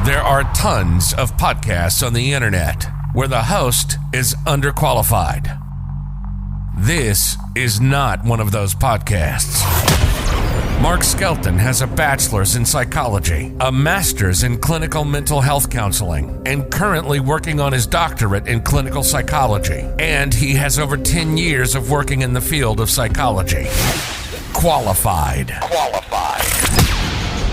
There are tons of podcasts on the internet where the host is underqualified. This is not one of those podcasts. Mark Skelton has a bachelor's in psychology, a master's in clinical mental health counseling, and currently working on his doctorate in clinical psychology. And he has over 10 years of working in the field of psychology. Qualified.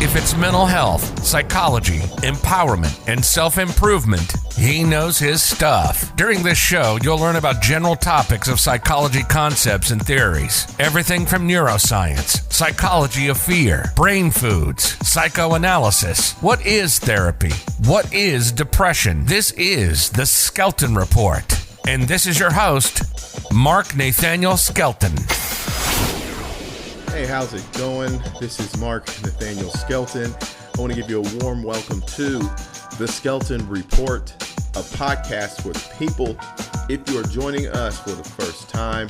If it's mental health, psychology, empowerment, and self-improvement, he knows his stuff. During this show, you'll learn about general topics of psychology concepts and theories. Everything from neuroscience, psychology of fear, brain foods, psychoanalysis. What is therapy? What is depression? This is the Skelton Report. And this is your host, Mark Nathaniel Skelton. Hey, how's it going? This is Mark Nathaniel Skelton. I want to give you a warm welcome to the Skelton Report, a podcast for the people. If you are joining us for the first time,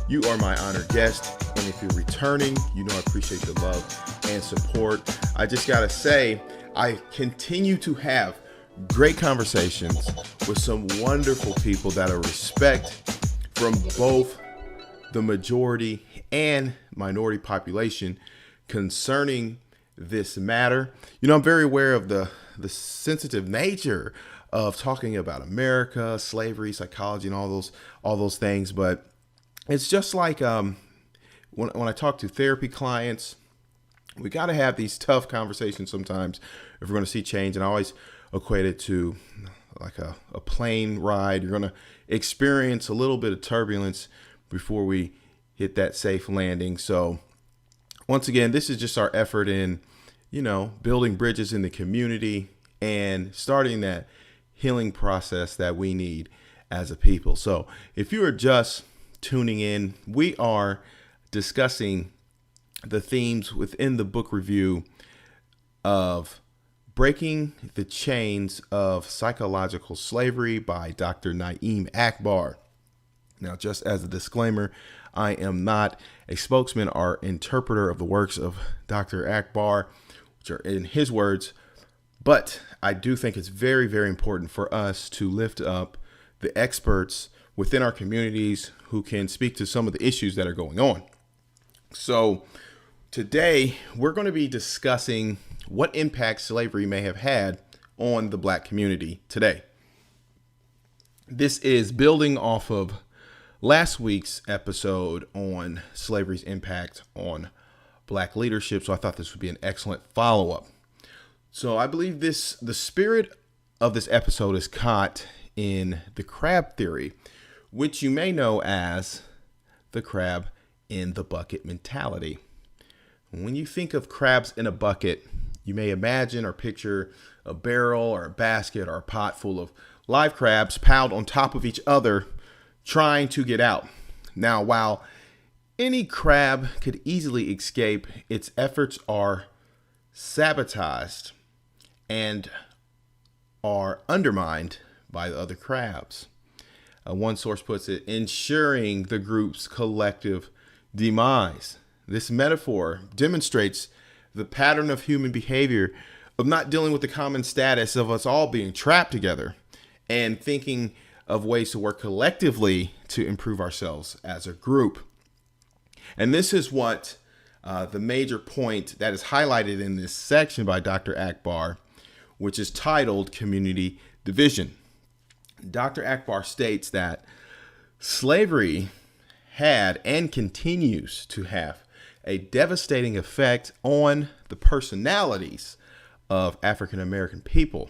you are my honored guest. And if you're returning, you know I appreciate the love and support. I just got to say, I continue to have great conversations with some wonderful people that I respect from both the majority and minority population concerning this matter. You know, I'm very aware of the sensitive nature of talking about America, slavery, psychology, and all those things. But it's just like when I talk to therapy clients, we got to have these tough conversations sometimes if we're going to see change. And I always equate it to like a plane ride. You're going to experience a little bit of turbulence before we hit that safe landing. So once again, this is just our effort in, building bridges in the community and starting that healing process that we need as a people. So if you are just tuning in, we are discussing the themes within the book review of Breaking the Chains of Psychological Slavery by Dr. Naeem Akbar. Now, just as a disclaimer, I am not a spokesman or interpreter of the works of Dr. Akbar, which are in his words, but I do think it's very, very important for us to lift up the experts within our communities who can speak to some of the issues that are going on. So today, we're going to be discussing what impact slavery may have had on the Black community today. This is building off of last week's episode on slavery's impact on Black leadership, so I thought this would be an excellent follow-up. So I believe the spirit of this episode is caught in the crab theory, which you may know as the crab in the bucket mentality. When you think of crabs in a bucket, you may imagine or picture a barrel or a basket or a pot full of live crabs piled on top of each other, trying to get out. Now, while any crab could easily escape, its efforts are sabotaged and are undermined by the other crabs. One source puts it, ensuring the group's collective demise. This metaphor demonstrates the pattern of human behavior of not dealing with the common status of us all being trapped together and thinking of ways to work collectively to improve ourselves as a group. And this is what the major point that is highlighted in this section by Dr. Akbar, which is titled Community Division. Dr. Akbar states that slavery had and continues to have a devastating effect on the personalities of African American people.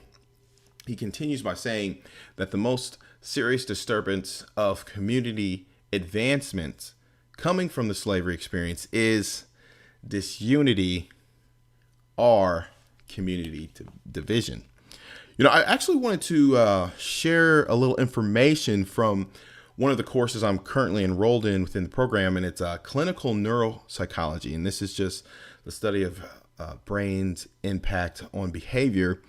He continues by saying that the most serious disturbance of community advancements coming from the slavery experience is disunity or community division. I actually wanted to share a little information from one of the courses I'm currently enrolled in within the program, and it's clinical neuropsychology. And this is just the study of brain's impact on behavior.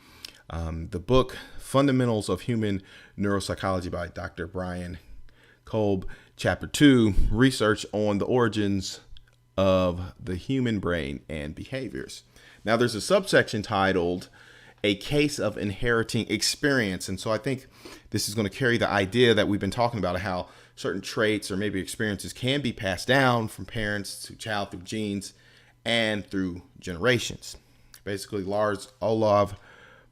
The book Fundamentals of Human Neuropsychology by Dr. Brian Kolb, Chapter 2, Research on the Origins of the Human Brain and Behaviors. Now, there's a subsection titled a case of inheriting experience. And so I think this is going to carry the idea that we've been talking about, how certain traits or maybe experiences can be passed down from parents to child through genes and through generations. Basically, Lars Olav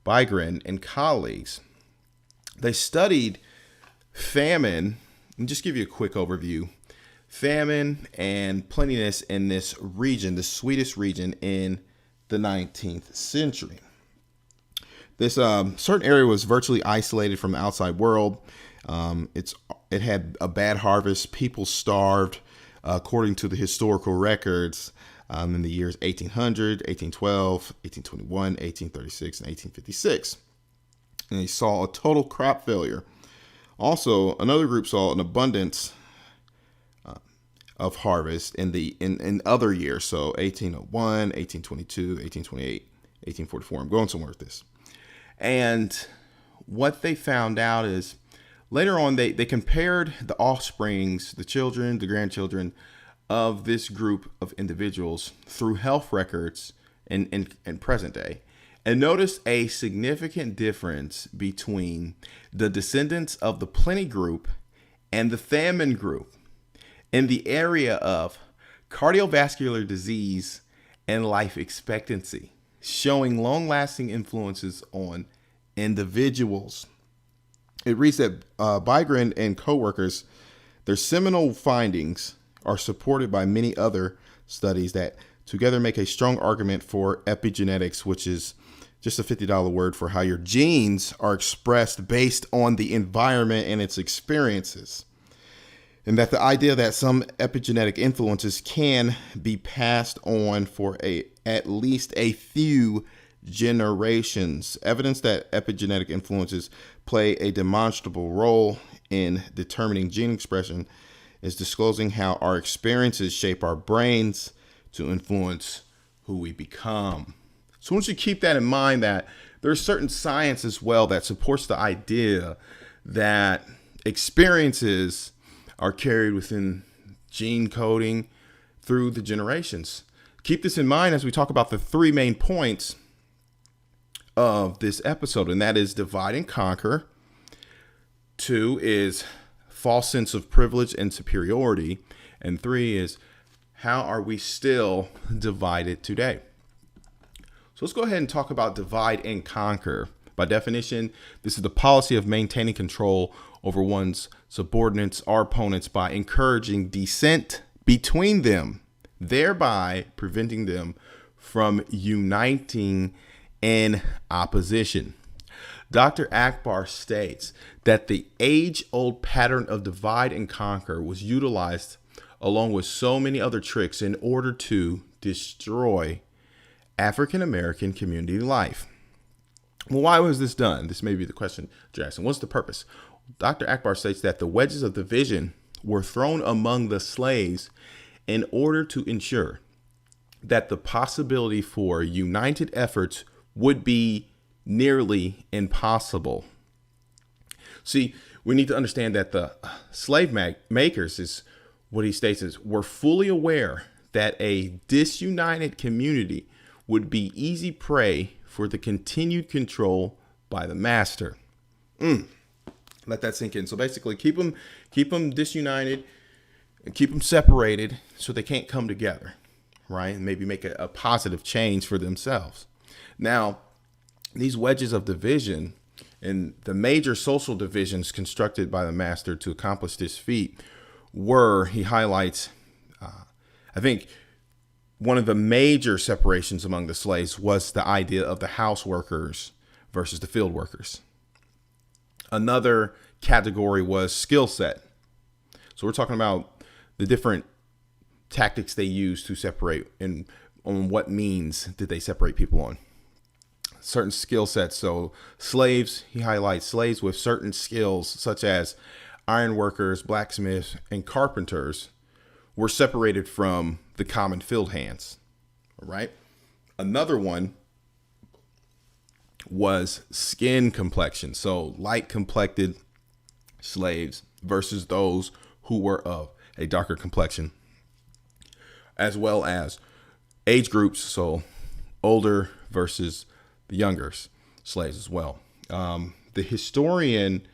Bygren and colleagues, they studied famine, and just give you a quick overview, famine and plentiness in this region, the Swedish region in the 19th century. This certain area was virtually isolated from the outside world. It had a bad harvest. People starved, according to the historical records, in the years 1800, 1812, 1821, 1836, and 1856. And they saw a total crop failure. Also, another group saw an abundance of harvest in other years. So 1801, 1822, 1828, 1844. I'm going somewhere with this. And what they found out is later on, they compared the offsprings, the children, the grandchildren of this group of individuals through health records in present day, and noticed a significant difference between the descendants of the plenty group and the famine group in the area of cardiovascular disease and life expectancy, showing long-lasting influences on individuals. It reads that Bygren and co-workers, their seminal findings are supported by many other studies that together make a strong argument for epigenetics, which is just a $50 word for how your genes are expressed based on the environment and its experiences. And that the idea that some epigenetic influences can be passed on for at least a few generations. Evidence that epigenetic influences play a demonstrable role in determining gene expression is disclosing how our experiences shape our brains to influence who we become. So once you keep that in mind, that there's certain science as well that supports the idea that experiences are carried within gene coding through the generations. Keep this in mind as we talk about the three main points of this episode, and that is divide and conquer. 2 is false sense of privilege and superiority. And 3 is how are we still divided today? So let's go ahead and talk about divide and conquer. By definition, this is the policy of maintaining control over one's subordinates or opponents by encouraging dissent between them, thereby preventing them from uniting in opposition. Dr. Akbar states that the age-old pattern of divide and conquer was utilized along with so many other tricks in order to destroy African American community life. Well, why was this done? This may be the question, Jackson. What's the purpose? Dr. Akbar states that the wedges of division were thrown among the slaves in order to ensure that the possibility for united efforts would be nearly impossible. See, we need to understand that the slave makers, is what he states, is were fully aware that a disunited community would be easy prey for the continued control by the master. Let that sink in. So basically, keep them disunited and keep them separated so they can't come together, right? And maybe make a positive change for themselves. Now, these wedges of division and the major social divisions constructed by the master to accomplish this feat were, he highlights, I think one of the major separations among the slaves was the idea of the house workers versus the field workers. Another category was skill set. So we're talking about the different tactics they used to separate, and on what means did they separate people on. Certain skill sets. So slaves, he highlights slaves with certain skills such as iron workers, blacksmiths, and carpenters were separated from the common field hands. All right. Another one was skin complexion. So light complected slaves versus those who were of a darker complexion, as well as age groups. So older versus the youngers. slaves as well. The historian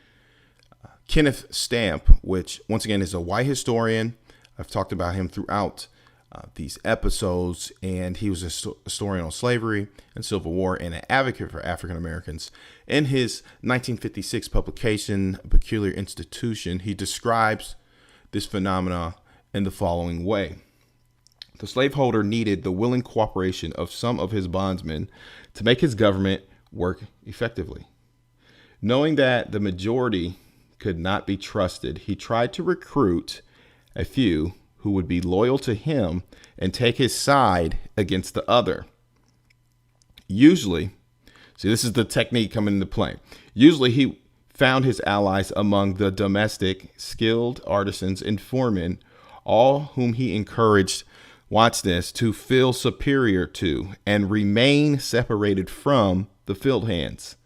Kenneth Stamp, which once again is a white historian. I've talked about him throughout these episodes, and he was a historian on slavery and Civil War and an advocate for African Americans. In his 1956 publication, A Peculiar Institution, he describes this phenomena in the following way. The slaveholder needed the willing cooperation of some of his bondsmen to make his government work effectively. Knowing that the majority could not be trusted, he tried to recruit a few who would be loyal to him and take his side against the other. Usually, see, this is the technique coming into play. Usually he found his allies among the domestic, skilled artisans and foremen, all whom he encouraged, watch this, to feel superior to and remain separated from the field hands.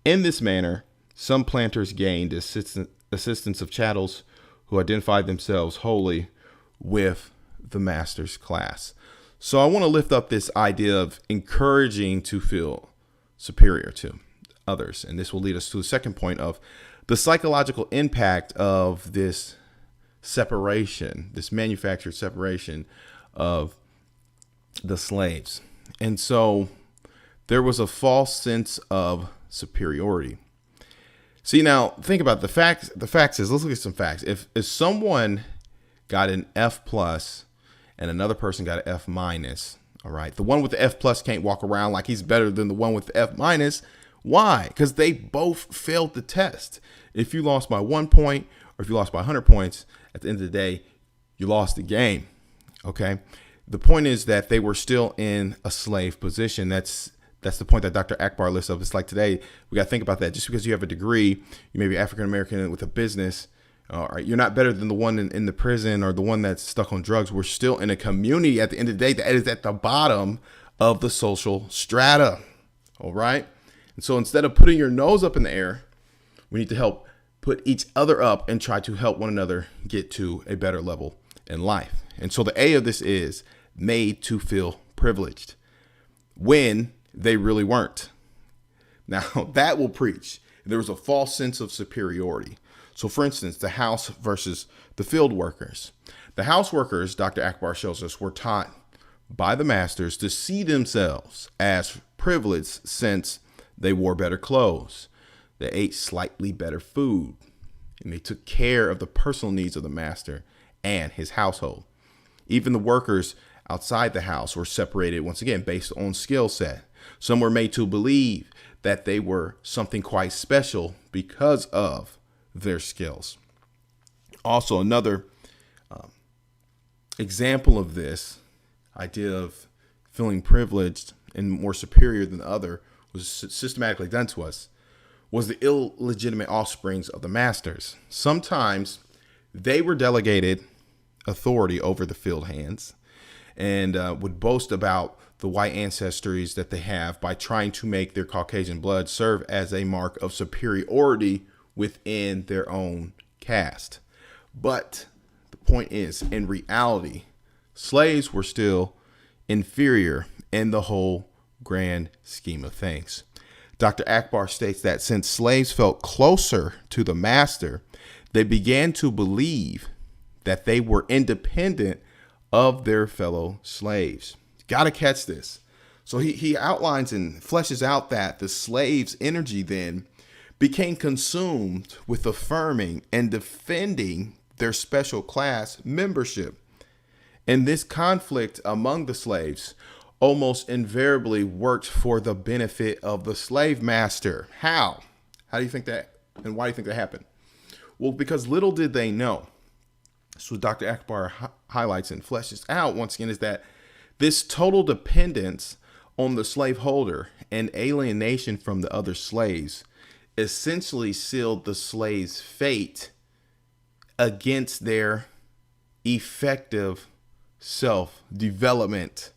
In this manner, some planters gained assistance of chattels who identified themselves wholly with the master's class. So I want to lift up this idea of encouraging to feel superior to others. And this will lead us to the second point of the psychological impact of this separation, this manufactured separation of the slaves. And so there was a false sense of superiority. See, now think about the facts. The facts is, let's look at some facts. If someone got an F plus and another person got an F minus, all right, the one with the F plus can't walk around like he's better than the one with the F minus. Why? Because they both failed the test. If you lost by 1 point or if you lost by 100 points, at the end of the day, you lost the game. Okay. The point is that they were still in a slave position. That's the point that Dr. Akbar lists up. It's like today, we got to think about that. Just because you have a degree, you may be African-American with a business, all right, you're not better than the one in the prison or the one that's stuck on drugs. We're still in a community at the end of the day that is at the bottom of the social strata. All right. And so instead of putting your nose up in the air, we need to help put each other up and try to help one another get to a better level in life. And so the A of this is made to feel privileged when they really weren't. Now that will preach. There was a false sense of superiority. So for instance, the house versus the field workers. The house workers, Dr. Akbar shows us, were taught by the masters to see themselves as privileged since they wore better clothes, they ate slightly better food, and they took care of the personal needs of the master and his household. Even the workers outside the house were separated, once again, based on skill set. Some were made to believe that they were something quite special because of their skills. Also, another example of this idea of feeling privileged and more superior than the other was systematically done to us was the illegitimate offsprings of the masters. Sometimes they were delegated authority over the field hands and would boast about the white ancestries that they have by trying to make their Caucasian blood serve as a mark of superiority within their own caste. But the point is, in reality, slaves were still inferior in the whole grand scheme of things. Dr. Akbar states that since slaves felt closer to the master, they began to believe that they were independent of their fellow slaves. Got to catch this. So he outlines and fleshes out that the slave's energy then became consumed with affirming and defending their special class membership. And this conflict among the slaves almost invariably worked for the benefit of the slave master. How? How do you think that, and why do you think that happened? Well, because little did they know. So Dr. Akbar highlights and fleshes out once again is that this total dependence on the slaveholder and alienation from the other slaves essentially sealed the slave's fate against their effective self-development.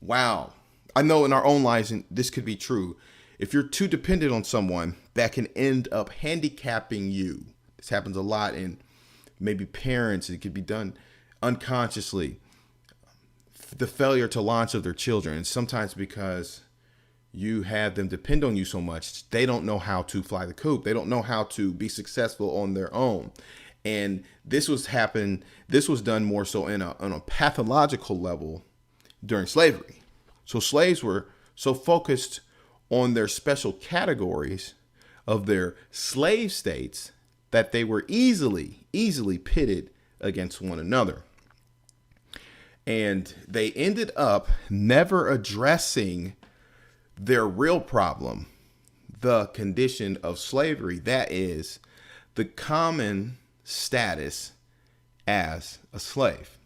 Wow. I know in our own lives, and this could be true. If you're too dependent on someone, that can end up handicapping you. This happens a lot in maybe parents. It could be done unconsciously. The failure to launch of their children, and sometimes because you have them depend on you so much, they don't know how to fly the coop. They don't know how to be successful on their own. And this was done more so on a pathological level during slavery. So slaves were so focused on their special categories of their slave states that they were easily pitted against one another. And they ended up never addressing their real problem, the condition of slavery, that is, the common status as a slave.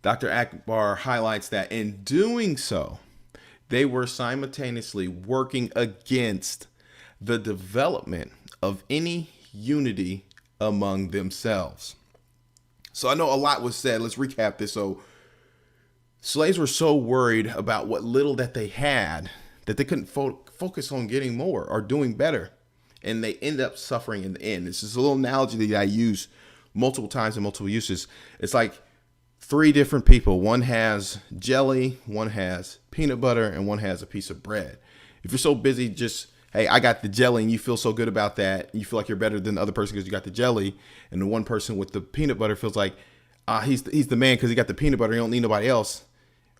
Dr. Akbar highlights that in doing so, they were simultaneously working against the development of any unity among themselves. So I know a lot was said. Let's recap this. So slaves were so worried about what little that they had that they couldn't focus on getting more or doing better. And they end up suffering in the end. This is a little analogy that I use multiple times in multiple uses. It's like three different people. One has jelly, one has peanut butter, and one has a piece of bread. If you're so busy just, hey, I got the jelly, and you feel so good about that, you feel like you're better than the other person because you got the jelly, and the one person with the peanut butter feels like he's the man because he got the peanut butter, he don't need nobody else.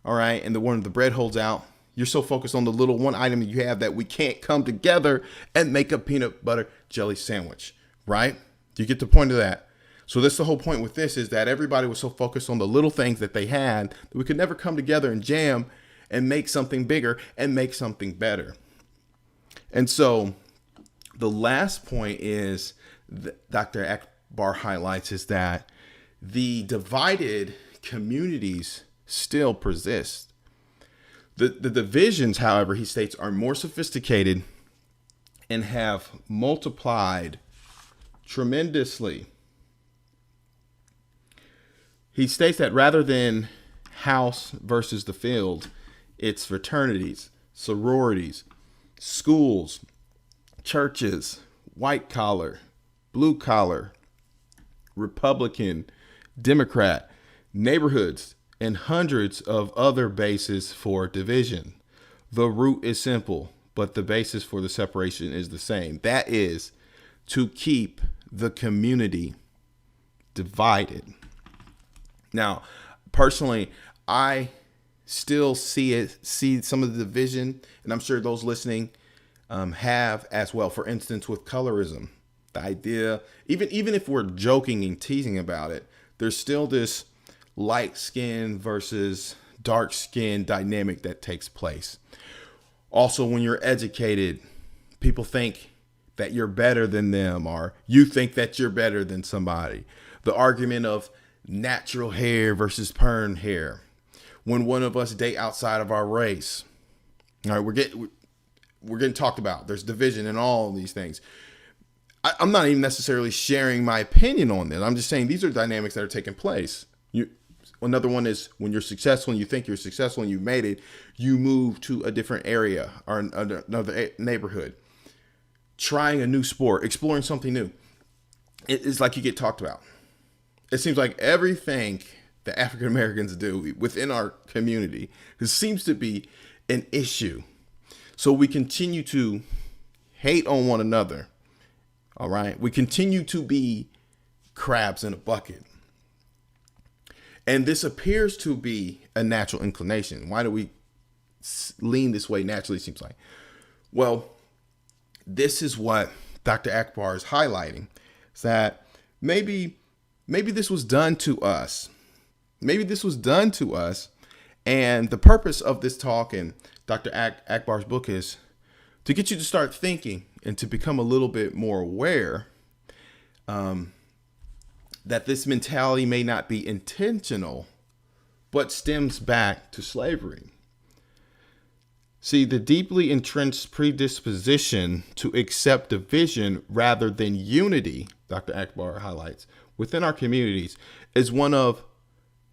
All right, and the one with the bread holds out. You're so focused on the little one item that you have that we can't come together and make a peanut butter jelly sandwich, right? Do you get the point of that? So that's the whole point with this, is that everybody was so focused on the little things that they had that we could never come together and jam and make something bigger and make something better. And so the last point is that Dr. Akbar highlights is that the divided communities still persist. The divisions, however, he states, are more sophisticated and have multiplied tremendously. He states that rather than house versus the field, it's fraternities, sororities, schools, churches, white collar, blue collar, Republican, Democrat, neighborhoods, and hundreds of other bases for division. The root is simple, but the basis for the separation is the same. That is to keep the community divided. Now, personally, I still see some of the division, and I'm sure those listening have as well. For instance, with colorism, the idea, even if we're joking and teasing about it, there's still this light skin versus dark skin dynamic that takes place. Also, when you're educated, people think that you're better than them, or you think that you're better than somebody. The argument of natural hair versus perm hair. When one of us date outside of our race, all right, we're getting talked about. There's division in all of these things. I'm not even necessarily sharing my opinion on this. I'm just saying these are dynamics that are taking place. Another one is when you're successful and you think you're successful and you've made it, you move to a different area or another neighborhood, trying a new sport, exploring something new. It's like you get talked about. It seems like everything that African Americans do within our community seems to be an issue. So we continue to hate on one another. All right. We continue to be crabs in a bucket. And this appears to be a natural inclination. Why do we lean this way naturally, it seems like? Well, this is what Dr. Akbar is highlighting, is that maybe this was done to us. Maybe this was done to us. And the purpose of this talk and Dr. Akbar's book is to get you to start thinking and to become a little bit more aware that this mentality may not be intentional, but stems back to slavery. See, the deeply entrenched predisposition to accept division rather than unity, Dr. Akbar highlights, within our communities is one of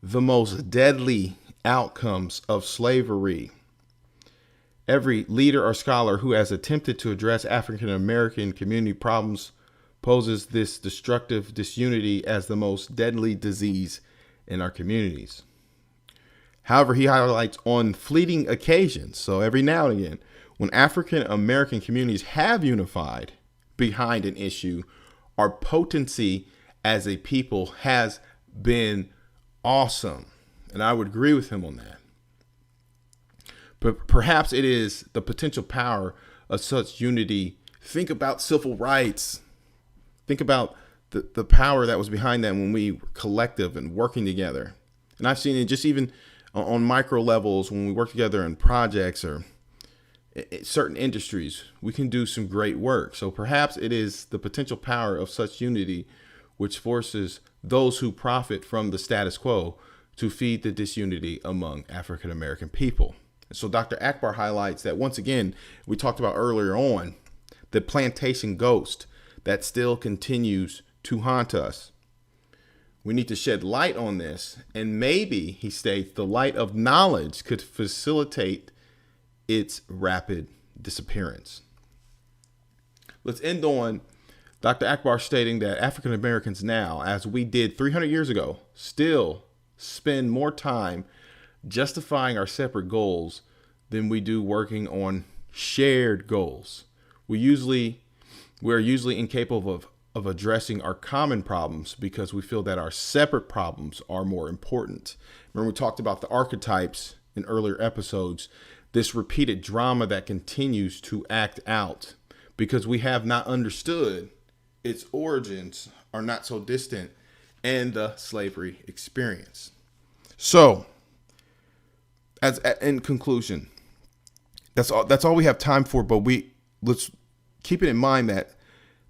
the most deadly outcomes of slavery. Every leader or scholar who has attempted to address African American community problems poses this destructive disunity as the most deadly disease in our communities. However, he highlights on fleeting occasions, so every now and again, when African American communities have unified behind an issue, our potency as a people has been awesome. And I would agree with him on that. But perhaps it is the potential power of such unity. Think about civil rights. Think about the power that was behind that when we were collective and working together. And I've seen it just even on micro levels when we work together in projects or certain industries, we can do some great work. So perhaps it is the potential power of such unity which forces those who profit from the status quo to feed the disunity among African American people. And so Dr. Akbar highlights that once again, we talked about earlier on, the plantation ghost that still continues to haunt us. We need to shed light on this, and maybe, he states, the light of knowledge could facilitate its rapid disappearance. Let's end on Dr. Akbar stating that African Americans now, as we did 300 years ago, still spend more time justifying our separate goals than we do working on shared goals. We're usually incapable of addressing our common problems because we feel that our separate problems are more important. Remember, we talked about the archetypes in earlier episodes, this repeated drama that continues to act out because we have not understood its origins are not so distant and the slavery experience. So, as in conclusion, that's all we have time for, but let's keep it in mind that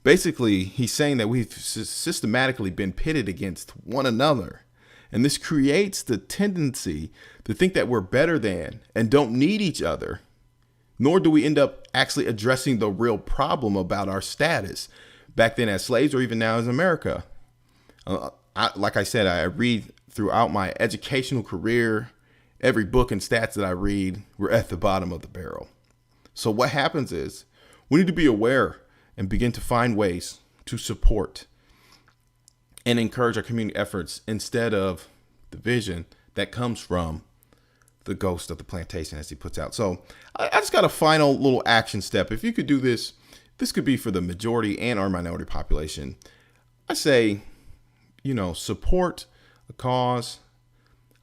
basically, he's saying that we've systematically been pitted against one another. And this creates the tendency to think that we're better than and don't need each other, nor do we end up actually addressing the real problem about our status back then as slaves or even now as America. Like I said, I read throughout my educational career, every book and stats that I read, we're at the bottom of the barrel. So what happens is we need to be aware and begin to find ways to support and encourage our community efforts instead of the vision that comes from the ghost of the plantation, as he puts out. So I just got a final little action step. If you could do this, this could be for the majority and our minority population. I say, support a cause,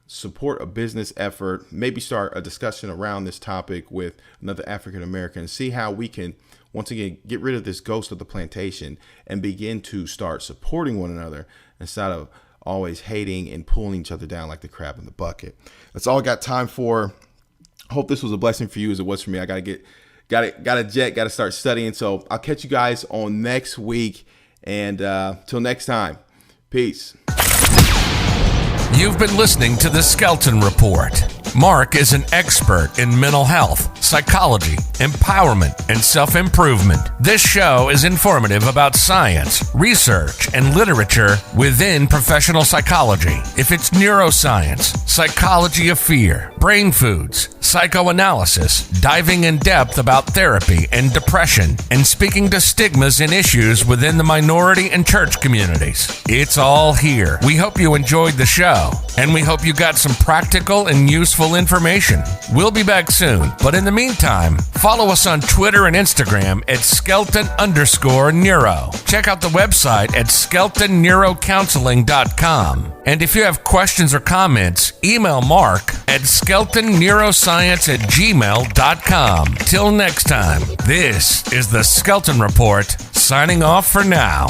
support a business effort, maybe start a discussion around this topic with another African American, see how we can once again get rid of this ghost of the plantation and begin to start supporting one another instead of always hating and pulling each other down like the crab in the bucket. That's all I got time for. Hope this was a blessing for you as it was for me. I got to start studying. So I'll catch you guys on next week, and till next time, peace. You've been listening to the Skelton Report. Mark is an expert in mental health, psychology, empowerment, and self-improvement. This show is informative about science, research, and literature within professional psychology. If it's neuroscience, psychology of fear, brain foods, psychoanalysis, diving in depth about therapy and depression, and speaking to stigmas and issues within the minority and church communities. It's all here. We hope you enjoyed the show, and we hope you got some practical and useful information. We'll be back soon, but in the meantime, follow us on Twitter and Instagram at Skelton_Neuro. Check out the website at SkeltonNeuroCounseling.com. And if you have questions or comments, email Mark at SkeltonNeuroscience@gmail.com. Till next time, this is the Skelton Report, signing off for now.